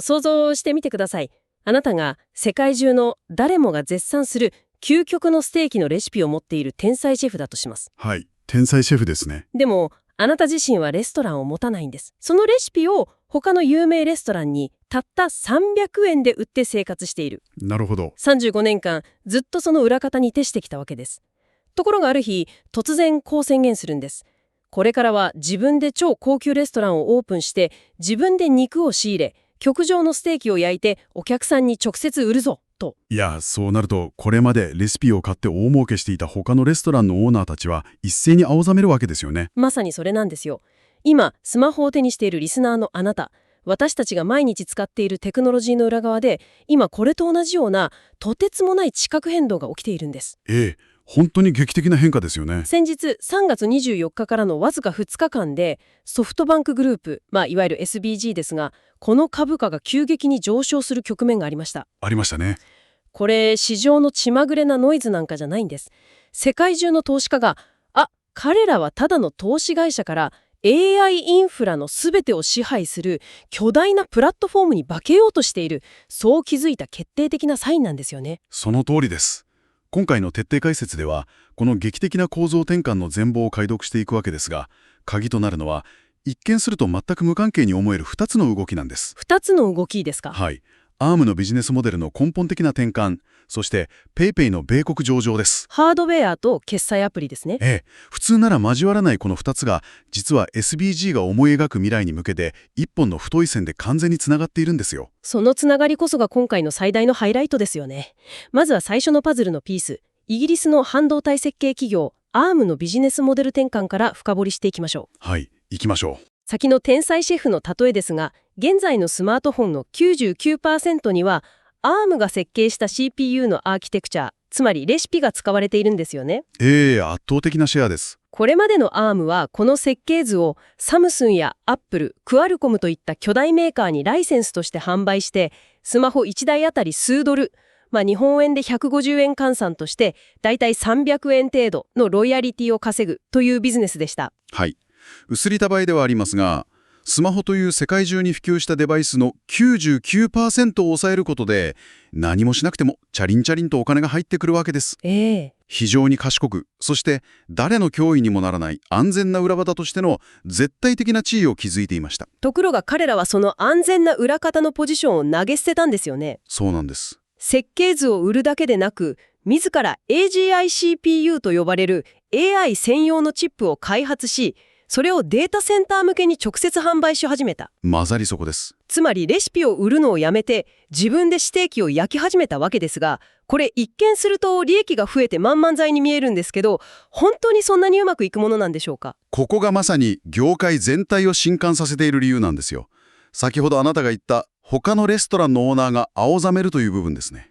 想像してみてください。あなたが世界中の誰もが絶賛する究極のステーキのレシピを持っている天才シェフだとします。はい、天才シェフですね。でも、あなた自身はレストランを持たないんです。そのレシピを他の有名レストランにたった300円で売って生活している。なるほど。35年間ずっとその裏方に徹してきたわけです。ところがある日、突然こう宣言するんです。これからは自分で超高級レストランをオープンして、自分で肉を仕入れ、極上のステーキを焼いてお客さんに直接売るぞと。いや、そうなると、これまでレシピを買って大儲けしていた他のレストランのオーナーたちは一斉に青ざめるわけですよね。まさにそれなんですよ。今、スマホを手にしているリスナーのあなた、私たちが毎日使っているテクノロジーの裏側で、今これと同じようなとてつもない地殻変動が起きているんです。本当に劇的な変化ですよね。先日3月24日からのわずか2日間でソフトバンクグループ、いわゆる SBG ですが、この株価が急激に上昇する局面がありました。ありましたね。これ市場の血まぐれなノイズなんかじゃないんです。世界中の投資家が、彼らはただの投資会社から AI インフラの全てを支配する巨大なプラットフォームに化けようとしている、そう気づいた決定的なサインなんですよね。その通りです。今回の徹底解説では、この劇的な構造転換の全貌を解読していくわけですが、鍵となるのは、一見すると全く無関係に思える2つの動きなんです。2つの動きですか？はい。ARM のビジネスモデルの根本的な転換、そして PayPay の米国上場です。ハードウェアと決済アプリですね。普通なら交わらないこの2つが、実は SBG が思い描く未来に向けて一本の太い線で完全につながっているんですよ。そのつながりこそが今回の最大のハイライトですよね。まずは最初のパズルのピース、イギリスの半導体設計企業 ARM のビジネスモデル転換から深掘りしていきましょう。はい、行きましょう。先の天才シェフの例えですが、現在のスマートフォンの 99% には ARM が設計した CPU のアーキテクチャ、つまりレシピが使われているんですよね。圧倒的なシェアです。これまでの ARM はこの設計図をサムスンやアップル、クアルコムといった巨大メーカーにライセンスとして販売して、スマホ1台あたり数ドル、日本円で150円換算としてだいたい300円程度のロイヤリティを稼ぐというビジネスでした。はい。薄利多売ではありますが、スマホという世界中に普及したデバイスの 99% を抑えることで、何もしなくてもチャリンチャリンとお金が入ってくるわけです。非常に賢く、そして誰の脅威にもならない安全な裏方としての絶対的な地位を築いていました。ところが彼らはその安全な裏方のポジションを投げ捨てたんですよね。そうなんです。設計図を売るだけでなく、自ら AGI-CPU と呼ばれる AI 専用のチップを開発し、それをデータセンター向けに直接販売し始めた。まさにそこです。つまりレシピを売るのをやめて自分でステーキを焼き始めたわけですが、これ一見すると利益が増えて満々歳に見えるんですけど、本当にそんなにうまくいくものなんでしょうか？ここがまさに業界全体を震撼させている理由なんですよ。先ほどあなたが言った他のレストランのオーナーが青ざめるという部分ですね。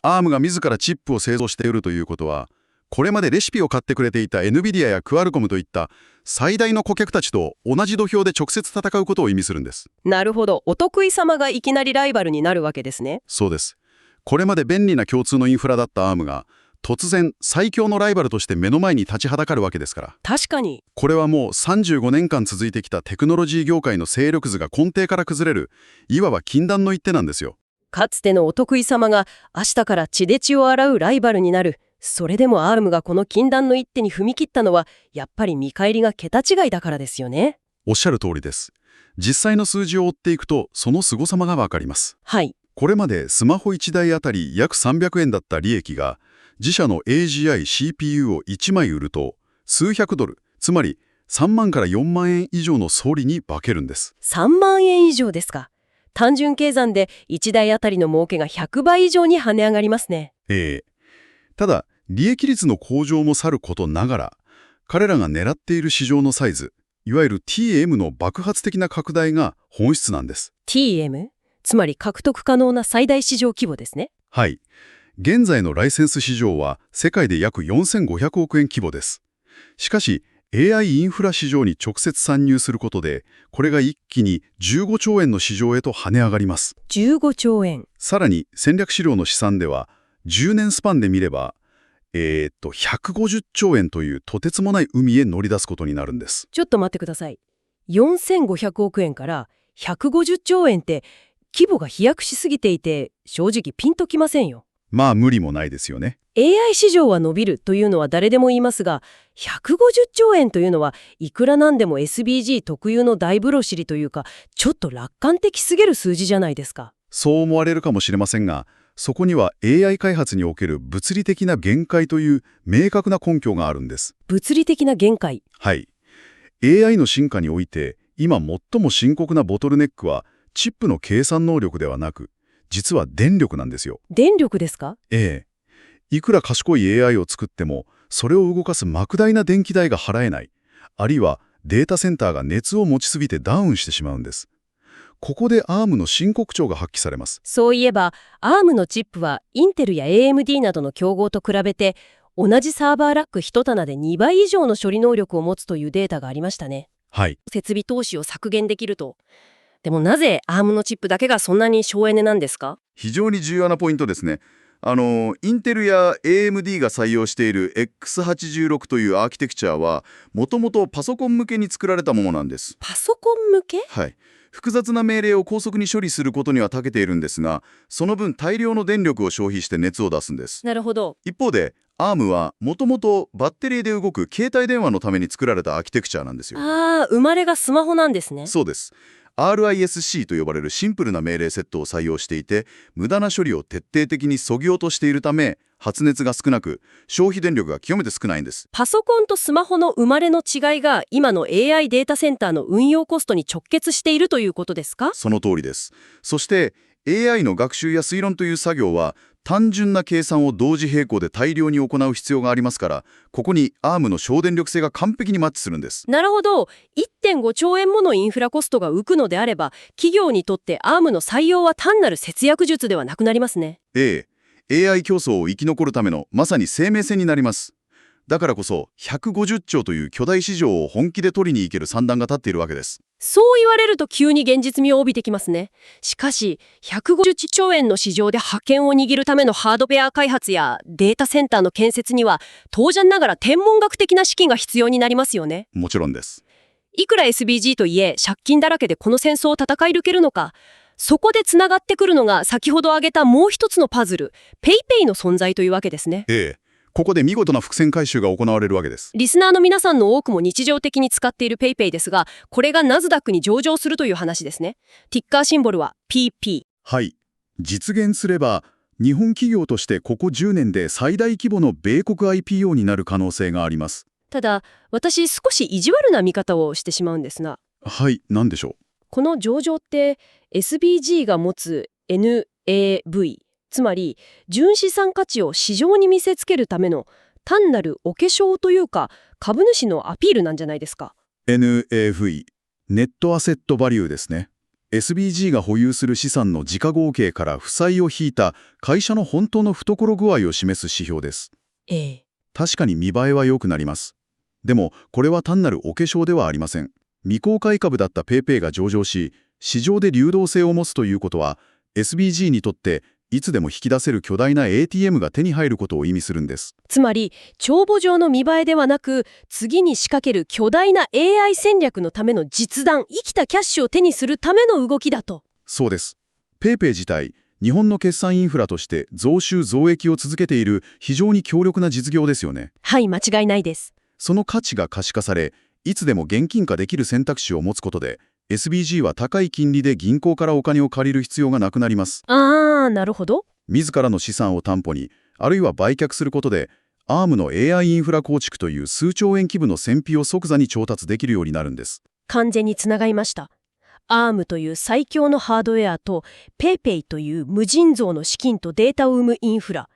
ARM が自らチップを製造しているということは、これまでレシピを買ってくれていた NVIDIA やクアルコムといった最大の顧客たちと同じ土俵で直接戦うことを意味するんです。なるほど。お得意様がいきなりライバルになるわけですね。そうです。これまで便利な共通のインフラだった ARM が突然最強のライバルとして目の前に立ちはだかるわけですから。確かに。これはもう35年間続いてきたテクノロジー業界の勢力図が根底から崩れる、いわば禁断の一手なんですよ。かつてのお得意様が明日から血で血を洗うライバルになる。それでも ARM がこの禁断の一手に踏み切ったのは、やっぱり見返りが桁違いだからですよね。おっしゃる通りです。実際の数字を追っていくと、その凄さまがわかります。はい。これまでスマホ1台あたり約300円だった利益が、自社の AGI CPU を1枚売ると、数百ドル、つまり3万から4万円以上の総利に化けるんです。3万円以上ですか。単純計算で1台あたりの儲けが100倍以上に跳ね上がりますね。ただ、利益率の向上もさることながら、彼らが狙っている市場のサイズ、いわゆる TM の爆発的な拡大が本質なんです。TM？ つまり獲得可能な最大市場規模ですね。はい。現在のライセンス市場は世界で約4500億円規模です。しかし、AI インフラ市場に直接参入することで、これが一気に15兆円の市場へと跳ね上がります。15兆円。さらに戦略資料の試算では、10年スパンで見れば、150兆円というとてつもない海へ乗り出すことになるんです。ちょっと待ってください。4500億円から150兆円って規模が飛躍しすぎていて、正直ピンときませんよ。まあ無理もないですよね。AI 市場は伸びるというのは誰でも言いますが、150兆円というのはいくらなんでも SBG 特有の大風呂敷というか、ちょっと楽観的すぎる数字じゃないですか。そう思われるかもしれませんが、そこには AI 開発における物理的な限界という明確な根拠があるんです。物理的な限界。はい。AI の進化において、今最も深刻なボトルネックは、チップの計算能力ではなく、実は電力なんですよ。電力ですか？ええ。いくら賢い AI を作っても、それを動かす莫大な電気代が払えない。あるいはデータセンターが熱を持ちすぎてダウンしてしまうんです。ここで ARM の真骨頂が発揮されます。そういえば、ARM のチップはインテルや AMD などの競合と比べて、同じサーバーラック一棚で2倍以上の処理能力を持つというデータがありましたね。はい。設備投資を削減できると。でもなぜ ARM のチップだけがそんなに省エネなんですか？非常に重要なポイントですね。インテルや AMD が採用している X86 というアーキテクチャは、もともとパソコン向けに作られたものなんです。パソコン向け？はい。複雑な命令を高速に処理することには長けているんですが、その分大量の電力を消費して熱を出すんです。なるほど。一方で、ARM はもともとバッテリーで動く携帯電話のために作られたアーキテクチャなんですよ。ああ、生まれがスマホなんですね。そうです。RISC と呼ばれるシンプルな命令セットを採用していて、無駄な処理を徹底的に削ぎ落としているため、発熱が少なく、消費電力が極めて少ないんです。パソコンとスマホの生まれの違いが今の AI データセンターの運用コストに直結しているということですか？その通りです。そして AI の学習や推論という作業は単純な計算を同時並行で大量に行う必要がありますから、ここに ARM の省電力性が完璧にマッチするんです。なるほど。1.5 兆円ものインフラコストが浮くのであれば、企業にとって ARM の採用は単なる節約術ではなくなりますね。ええ、AI 競争を生き残るためのまさに生命線になります。だからこそ150兆という巨大市場を本気で取りに行ける算段が立っているわけです。そう言われると急に現実味を帯びてきますね。しかし、150兆円の市場で覇権を握るためのハードウェア開発やデータセンターの建設には、当然ながら天文学的な資金が必要になりますよね。もちろんです。いくら SBG といえ、借金だらけでこの戦争を戦い抜けるのか。そこでつながってくるのが先ほど挙げたもう一つのパズル、PayPay の存在というわけですね。ええ。ここで見事な伏線回収が行われるわけです。リスナーの皆さんの多くも日常的に使っている PayPay ですが、これがナズダックに上場するという話ですね。ティッカーシンボルは PP。はい。実現すれば、日本企業としてここ10年で最大規模の米国 IPO になる可能性があります。ただ、私少し意地悪な見方をしてしまうんですが。はい、何でしょう。この上場って SBG が持つ NAV、つまり純資産価値を市場に見せつけるための単なるお化粧というか株主のアピールなんじゃないですか。 NAV、ネットアセットバリューですね。SBG が保有する資産の時価合計から負債を引いた会社の本当の懐具合を示す指標です。確かに見栄えは良くなります。でも、これは単なるお化粧ではありません。未公開株だった PayPay が上場し、市場で流動性を持つということは、SBG にとっていつでも引き出せる巨大な ATM が手に入ることを意味するんです。つまり、帳簿上の見栄えではなく、次に仕掛ける巨大な AI 戦略のための実弾、生きたキャッシュを手にするための動きだと。そうです。PayPay 自体、日本の決済インフラとして増収増益を続けている非常に強力な実業ですよね。はい、間違いないです。その価値が可視化され、いつでも現金化できる選択肢を持つことで、SBG は高い金利で銀行からお金を借りる必要がなくなります。なるほど。自らの資産を担保に、あるいは売却することで、ARM の AI インフラ構築という数兆円規模の戦費を即座に調達できるようになるんです。完全につながりました。ARM という最強のハードウェアと PayPay という無尽蔵の資金とデータを生むインフラ。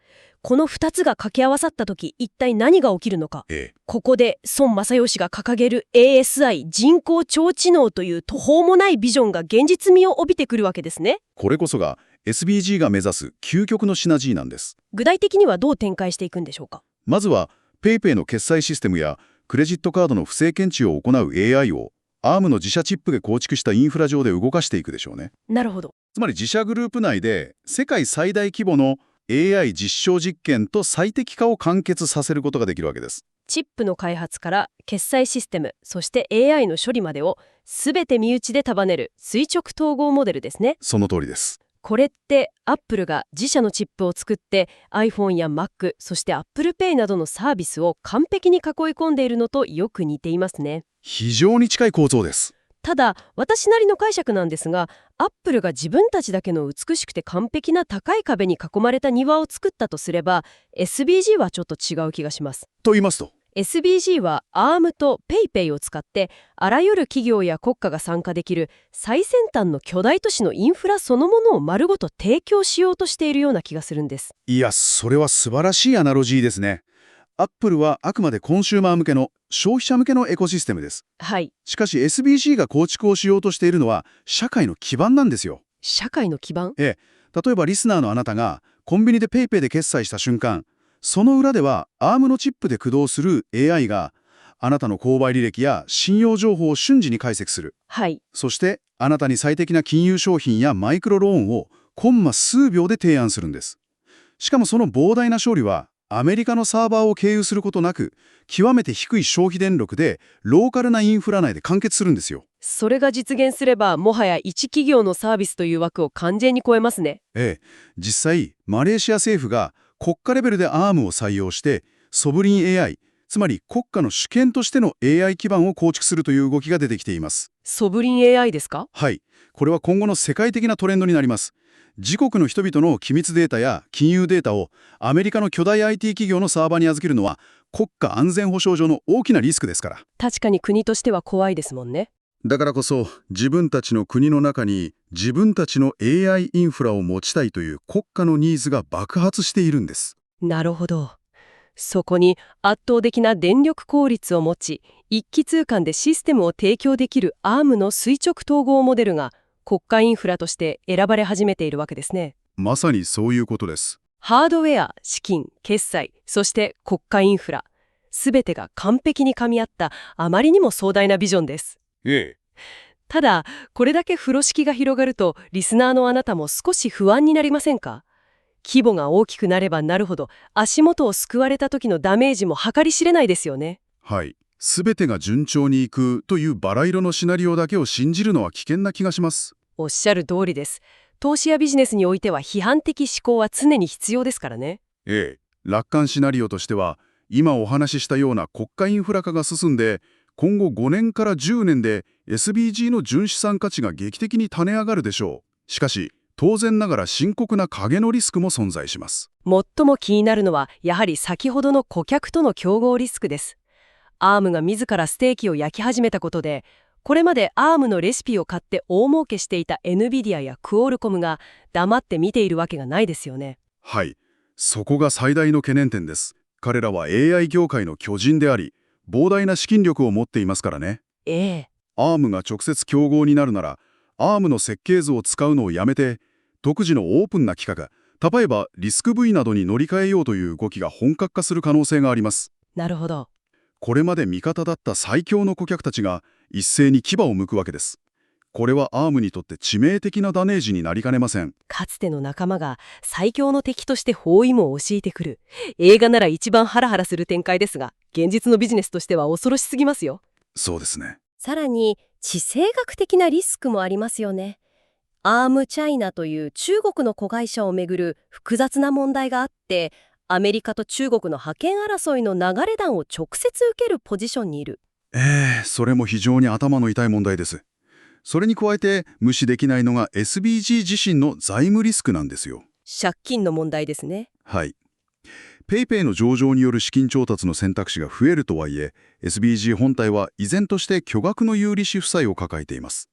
この2つが掛け合わさったとき、一体何が起きるのか。ここで孫正義が掲げる ASI 人工超知能という途方もないビジョンが現実味を帯びてくるわけですね。これこそが SBG が目指す究極のシナジーなんです。具体的にはどう展開していくんでしょうか。まずは PayPay の決済システムやクレジットカードの不正検知を行う AI を ARM の自社チップで構築したインフラ上で動かしていくでしょうね。なるほど。つまり自社グループ内で世界最大規模のAI 実証実験と最適化を完結させることができるわけです。チップの開発から決済システム、そして AI の処理までを全て身内で束ねる垂直統合モデルですね。その通りです。これってアップルが自社のチップを作って iPhone や Mac、そして Apple Pay などのサービスを完璧に囲い込んでいるのとよく似ていますね。非常に近い構造です。ただ、私なりの解釈なんですが、アップルが自分たちだけの美しくて完璧な高い壁に囲まれた庭を作ったとすれば、SBG はちょっと違う気がします。と言いますと？ SBG は ARM と PayPay を使ってあらゆる企業や国家が参加できる最先端の巨大都市のインフラそのものを丸ごと提供しようとしているような気がするんです。いや、それは素晴らしいアナロジーですね。アップルはあくまでコンシューマー向けの消費者向けのエコシステムです。はい。しかし SBG が構築をしようとしているのは社会の基盤なんですよ。社会の基盤？例えばリスナーのあなたがコンビニで PayPay で決済した瞬間、その裏では ARM のチップで駆動する AI があなたの購買履歴や信用情報を瞬時に解析する。はい。そしてあなたに最適な金融商品やマイクロローンをコンマ数秒で提案するんです。しかもその膨大な勝利はアメリカのサーバーを経由することなく、極めて低い消費電力でローカルなインフラ内で完結するんですよ。それが実現すれば、もはや一企業のサービスという枠を完全に超えますね。実際マレーシア政府が国家レベルで ARM を採用してソブリン AI、つまり国家の主権としての AI 基盤を構築するという動きが出てきています。ソブリン AI ですか？はい。これは今後の世界的なトレンドになります。自国の人々の機密データや金融データをアメリカの巨大 IT 企業のサーバーに預けるのは国家安全保障上の大きなリスクですから。確かに国としては怖いですもんね。だからこそ自分たちの国の中に自分たちの AI インフラを持ちたいという国家のニーズが爆発しているんです。なるほど。そこに圧倒的な電力効率を持ち、一気通貫でシステムを提供できる ARM の垂直統合モデルが国家インフラとして選ばれ始めているわけですね。まさにそういうことです。ハードウェア、資金、決済、そして国家インフラ、すべてが完璧に噛み合ったあまりにも壮大なビジョンです。ただ、これだけ風呂敷が広がると、リスナーのあなたも少し不安になりませんか？規模が大きくなればなるほど、足元をすくわれた時のダメージも計り知れないですよね。はい。すべてが順調にいくというバラ色のシナリオだけを信じるのは危険な気がします。おっしゃる通りです。投資やビジネスにおいては批判的思考は常に必要ですからね。楽観シナリオとしては、今お話ししたような国家インフラ化が進んで、今後5年から10年で SBG の純資産価値が劇的に跳ね上がるでしょう。しかし、当然ながら深刻な影のリスクも存在します。最も気になるのは、やはり先ほどの顧客との競合リスクです。ARM が自らステーキを焼き始めたことで、これまで ARM のレシピを買って大儲けしていた NVIDIA やクオルコムが黙って見ているわけがないですよね。はい。そこが最大の懸念点です。彼らは AI 業界の巨人であり、膨大な資金力を持っていますからね。ARM が直接競合になるなら、ARM の設計図を使うのをやめて、独自のオープンな企画、例えばリスク V などに乗り換えようという動きが本格化する可能性があります。なるほど。これまで味方だった最強の顧客たちが一斉に牙を向くわけです。これは ARM にとって致命的なダメージになりかねません。かつての仲間が最強の敵として包囲網を教えてくる。映画なら一番ハラハラする展開ですが、現実のビジネスとしては恐ろしすぎますよ。そうですね。さらに地政学的なリスクもありますよね。ARM チャイナという中国の子会社をめぐる複雑な問題があって、アメリカと中国の覇権争いの流れ弾を直接受けるポジションにいる。それも非常に頭の痛い問題です。それに加えて無視できないのが SBG 自身の財務リスクなんですよ。借金の問題ですね。はい。PayPay の上場による資金調達の選択肢が増えるとはいえ、SBG 本体は依然として巨額の有利子負債を抱えています。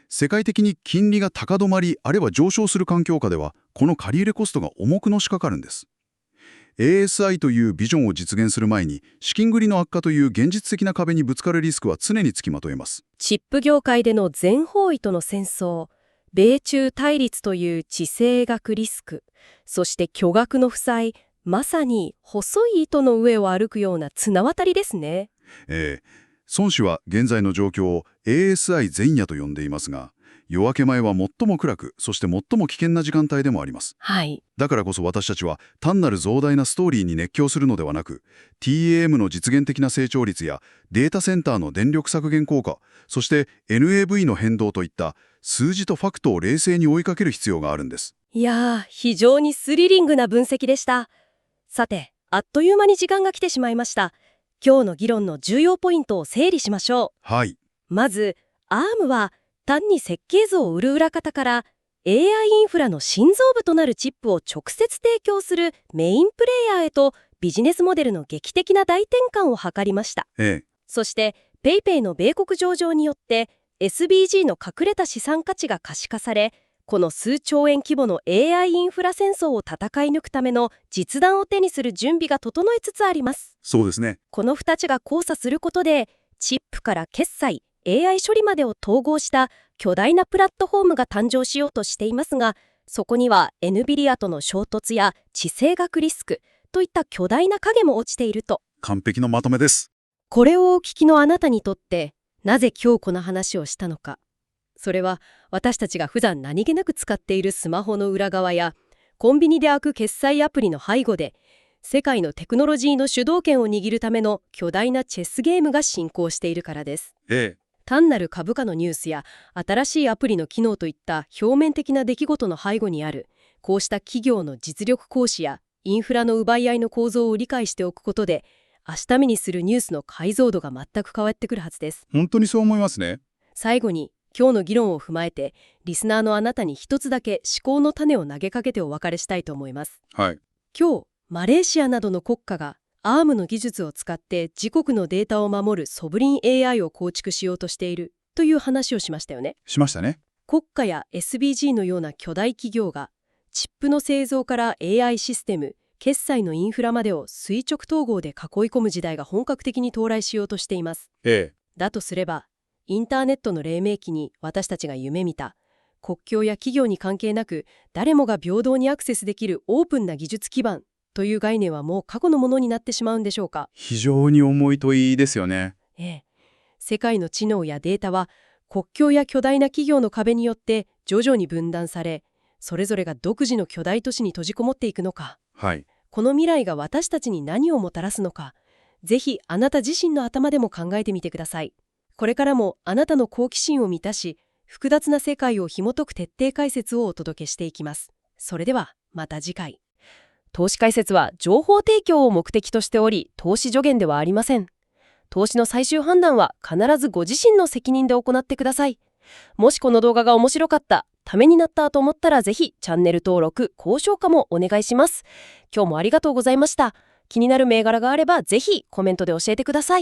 世界的に金利が高止まり、あるいは上昇する環境下では、この借り入れコストが重くのしかかるんです。ASI というビジョンを実現する前に、資金繰りの悪化という現実的な壁にぶつかるリスクは常につきまとえます。チップ業界での全方位との戦争、米中対立という地政学リスク、そして巨額の負債、まさに細い糸の上を歩くような綱渡りですね。孫氏は現在の状況を ASI 前夜と呼んでいますが、夜明け前は最も暗く、そして最も危険な時間帯でもあります。はい。だからこそ私たちは単なる壮大なストーリーに熱狂するのではなく、TAM の実現的な成長率やデータセンターの電力削減効果、そして NAV の変動といった数字とファクトを冷静に追いかける必要があるんです。いやー、非常にスリリングな分析でした。さて、あっという間に時間が来てしまいました。今日の議論の重要ポイントを整理しましょう。はい。まず、ARM は単に設計図を売る裏方から AI インフラの心臓部となるチップを直接提供するメインプレイヤーへとビジネスモデルの劇的な大転換を図りました。そして PayPay の米国上場によって SBG の隠れた資産価値が可視化され、この数兆円規模の AI インフラ戦争を戦い抜くための実弾を手にする準備が整いつつあります。そうですね。この2つが交差することで、チップから決済、AI 処理までを統合した巨大なプラットフォームが誕生しようとしていますが、そこには NVIDIA との衝突や地政学リスクといった巨大な影も落ちていると。完璧なまとめです。これをお聞きのあなたにとって、なぜ今日この話をしたのか。それは私たちが普段何気なく使っているスマホの裏側やコンビニで開く決済アプリの背後で、世界のテクノロジーの主導権を握るための巨大なチェスゲームが進行しているからです。単なる株価のニュースや新しいアプリの機能といった表面的な出来事の背後にある、こうした企業の実力行使やインフラの奪い合いの構造を理解しておくことで、明日目にするニュースの解像度が全く変わってくるはずです。本当にそう思いますね。最後に、今日の議論を踏まえて、リスナーのあなたに一つだけ思考の種を投げかけてお別れしたいと思います。はい。今日、マレーシアなどの国家が ARM の技術を使って自国のデータを守るソブリン AI を構築しようとしているという話をしましたよね。しましたね。国家や SBG のような巨大企業がチップの製造から AI システム、決済のインフラまでを垂直統合で囲い込む時代が本格的に到来しようとしています。だとすれば、インターネットの黎明期に私たちが夢見た国境や企業に関係なく誰もが平等にアクセスできるオープンな技術基盤という概念はもう過去のものになってしまうんでしょうか。非常に重い問いですよね。世界の知能やデータは国境や巨大な企業の壁によって徐々に分断され、それぞれが独自の巨大都市に閉じこもっていくのか。この未来が私たちに何をもたらすのか、ぜひあなた自身の頭でも考えてみてください。これからもあなたの好奇心を満たし、複雑な世界を紐解く徹底解説をお届けしていきます。それではまた次回。投資解説は情報提供を目的としており、投資助言ではありません。投資の最終判断は必ずご自身の責任で行ってください。もしこの動画が面白かった、ためになったと思ったらぜひチャンネル登録、高評価もお願いします。今日もありがとうございました。気になる銘柄があればぜひコメントで教えてください。